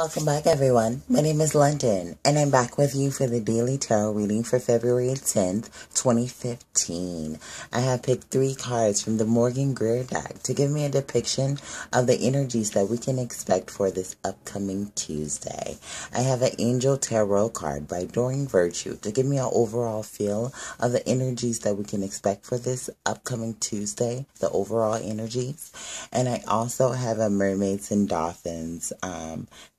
Welcome back, everyone. My name is London, and I'm back with you for the Daily Tarot reading for February 10th, 2015. I have picked 3 cards from the Morgan Greer deck to give me a depiction of the energies that we can expect for this upcoming Tuesday. I have an Angel Tarot card by Doreen Virtue to give me an overall feel of the energies that we can expect for this upcoming Tuesday, the overall energies. And I also have a Mermaids and Dolphins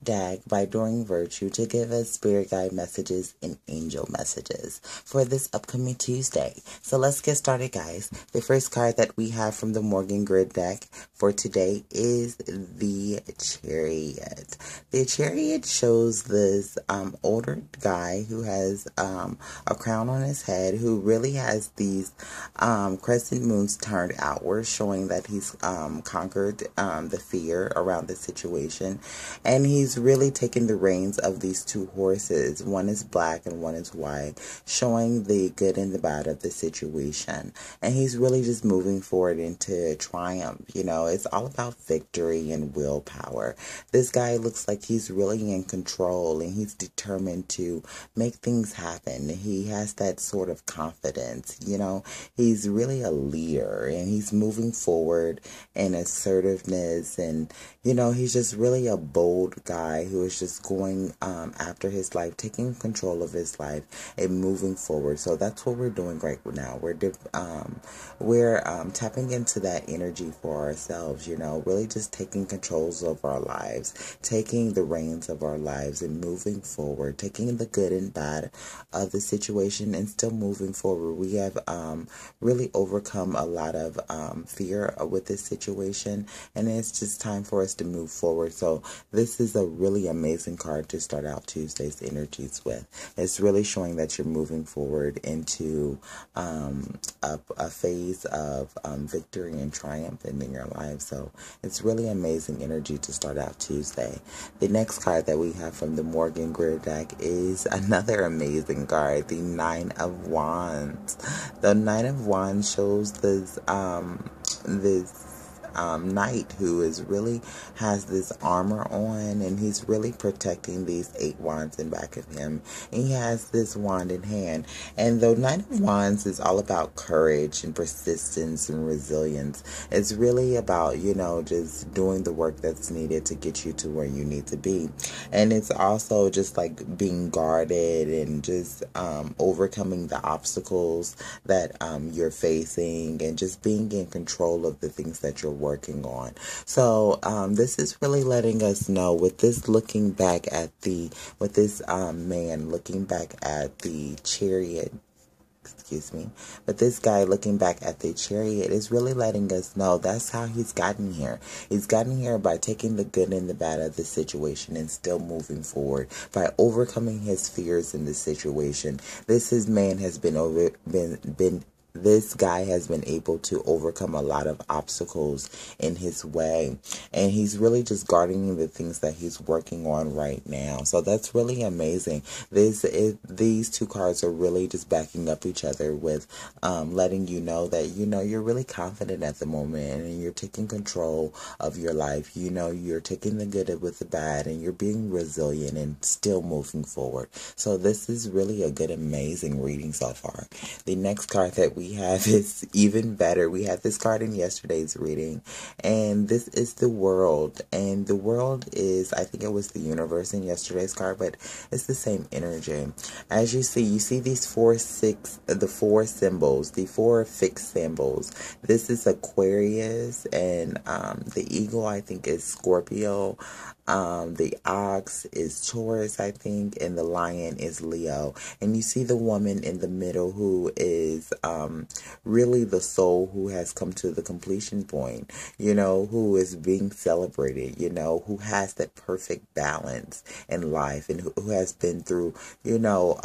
deck by Doreen Virtue to give us spirit guide messages and angel messages for this upcoming Tuesday. So let's get started, guys. The first card that we have from the Morgan Greer deck for today is the Chariot. The Chariot shows this older guy who has a crown on his head, who really has these crescent moons turned outward, showing that he's conquered the fear around the situation, and he's really taking the reins of these 2 horses. One is black and one is white, showing the good and the bad of the situation, and he's really just moving forward into triumph. You know, it's all about victory and willpower. This guy looks like he's really in control, and he's determined to make things happen. He has that sort of confidence, you know. He's really a leader, and he's moving forward in assertiveness, and you know, he's just really a bold guy who is just going after his life, taking control of his life and moving forward. So that's what we're doing right now. We're tapping into that energy for ourselves, you know, really just taking controls of our lives, taking the reins of our lives and moving forward, taking the good and bad of the situation and still moving forward. We have really overcome a lot of fear with this situation, and it's just time for us to move forward. So this is a really amazing card to start out Tuesday's energies with. It's really showing that you're moving forward into a phase of victory and triumph in your life. So it's really amazing energy to start out Tuesday. The next card that we have from the Morgan Greer deck is another amazing card, the 9 of Wands. The 9 of Wands shows this knight who is really has this armor on, and he's really protecting these 8 wands in back of him, and he has this wand in hand. And the 9 of Wands is all about courage and persistence and resilience. It's really about, you know, just doing the work that's needed to get you to where you need to be. And it's also just like being guarded and just overcoming the obstacles that you're facing, and just being in control of the things that you're working on. So this is really letting us know, with this looking back at man looking back at the Chariot, but this guy looking back at the Chariot is really letting us know that's how he's gotten here. He's gotten here by taking the good and the bad of the situation and still moving forward, by overcoming his fears in the situation. This guy has been able to overcome a lot of obstacles in his way, and he's really just guarding the things that he's working on right now. So that's really amazing. These 2 cards are really just backing up each other with letting you know that, you know, you're really confident at the moment, and you're taking control of your life. You know, you're taking the good with the bad, and you're being resilient and still moving forward. So this is really a good, amazing reading so far. The next card that we have is even better. We had this card in yesterday's reading, and this is the World. And the World is, I think it was the universe in yesterday's card, but it's the same energy. As you see these 4 symbols, the 4 fixed symbols. This is Aquarius, and the eagle, I think, is Scorpio. The ox is Taurus, I think, and the lion is Leo. And you see the woman in the middle, who is really the soul who has come to the completion point, you know, who is being celebrated, you know, who has that perfect balance in life, and who has been through, you know,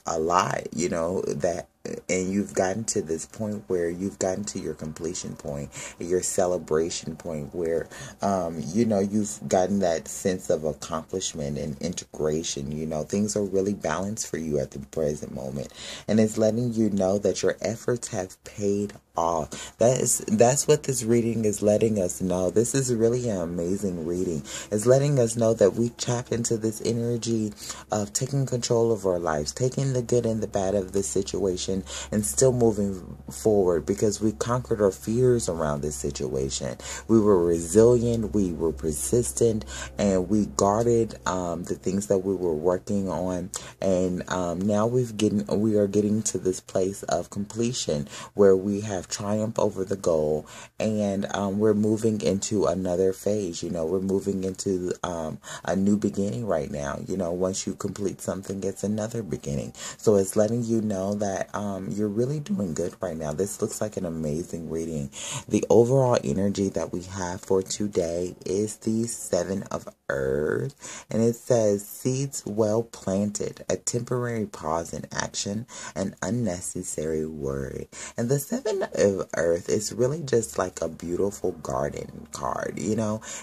a lot, you know, that and you've gotten to this point where you've gotten to your completion point, your celebration point, where you've gotten that sense of accomplishment and integration. Things are really balanced for you at the present moment, and it's letting you know that your efforts have paid off. That's what this reading is letting us know. This is really an amazing reading. It's letting us know that we tap into this energy of taking control of our lives, taking the good and the bad of the situation, and still moving forward, because we conquered our fears around this situation. We were resilient, we were persistent, and we guarded the things that we were working on. And now we are getting to this place of completion where we have triumph over the goal, and we're moving into another phase. We're moving into a new beginning right now. Once you complete something, it's another beginning. So it's letting you know that you're really doing good right now. This looks like an amazing reading. The overall energy that we have for today is the Seven of Earth, and it says seeds well planted, a temporary pause in action, an unnecessary worry. And the Seven of Earth is really just like a beautiful garden card.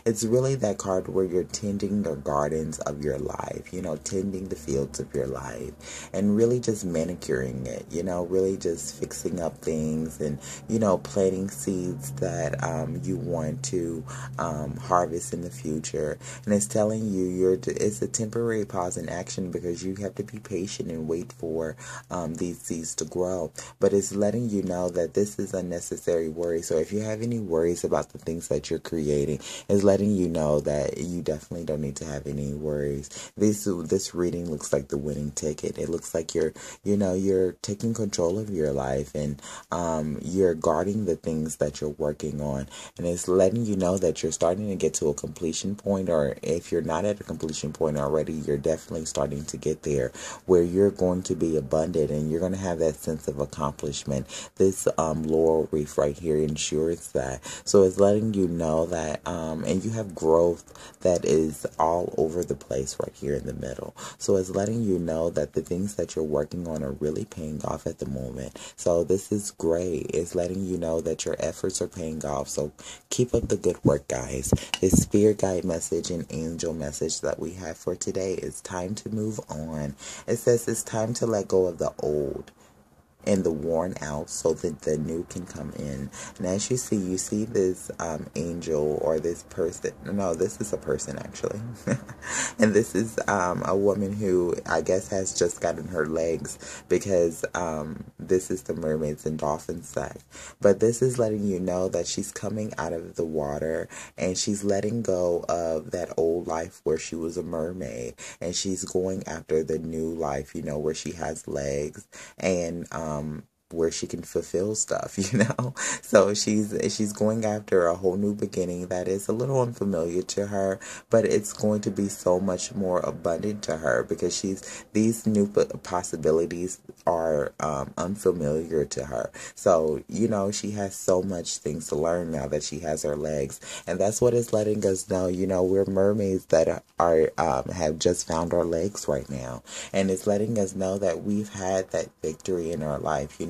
It's really that card where you're tending the gardens of your life, tending the fields of your life, and really just manicuring it, really just fixing up things, and planting seeds that you want to harvest in the future. And it's telling you it's a temporary pause in action, because you have to be patient and wait for these seeds to grow. But it's letting you know that this is unnecessary worry. So if you have any worries about the things that you're creating, it's letting you know that you definitely don't need to have any worries. This reading looks like the winning ticket. It looks like you're taking control of your life, and you're guarding the things that you're working on. And it's letting you know that you're starting to get to a completion point, or if you're not at a completion point already, you're definitely starting to get there, where you're going to be abundant and you're going to have that sense of accomplishment. This laurel wreath right here ensures that. So it's letting you know that, and you have growth that is all over the place right here in the middle. So it's letting you know that the things that you're working on are really paying off at the moment. So this is great. It's letting you know that your efforts are paying off. So keep up the good work, guys. This spirit guide message and angel message that we have for today is time to move on. It says it's time to let go of the old and the worn out, so that the new can come in. And as you see this angel, or this person. No, this is a person actually. And this is a woman who I guess has just gotten her legs, because this is the mermaids and dolphins side. But this is letting you know that she's coming out of the water, and she's letting go of that old life where she was a mermaid, and she's going after the new life, where she has legs, and where she can fulfill stuff, So she's going after a whole new beginning that is a little unfamiliar to her, but it's going to be so much more abundant to her, because these new possibilities are unfamiliar to her. So, she has so much things to learn now that she has her legs. And that's what it's letting us know, we're mermaids that are have just found our legs right now. And it's letting us know that we've had that victory in our life.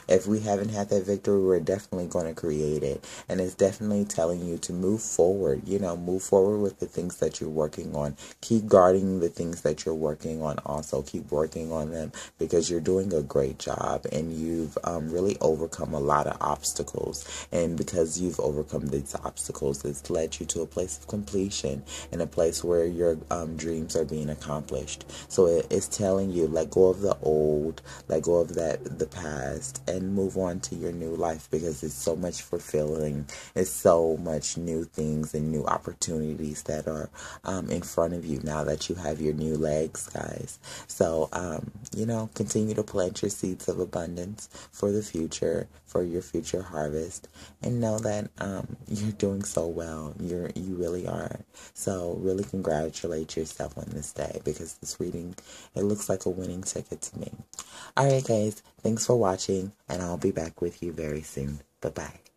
If we haven't had that victory, we're definitely going to create it. And it's definitely telling you to move forward, move forward with the things that you're working on. Keep guarding the things that you're working on also. Keep working on them, because you're doing a great job, and you've really overcome a lot of obstacles. And because you've overcome these obstacles, it's led you to a place of completion, and a place where your dreams are being accomplished. So it's telling you, let go of the old, let go of the past, and move on to your new life, because it's so much fulfilling. It's so much new things and new opportunities that are in front of you now that you have your new legs, guys. So, continue to plant your seeds of abundance for the future, for your future harvest, and know that you're doing so well. You really are. So really congratulate yourself on this day, because this reading, it looks like a winning ticket to me. Alright guys, thanks for watching, and I'll be back with you very soon. Bye-bye.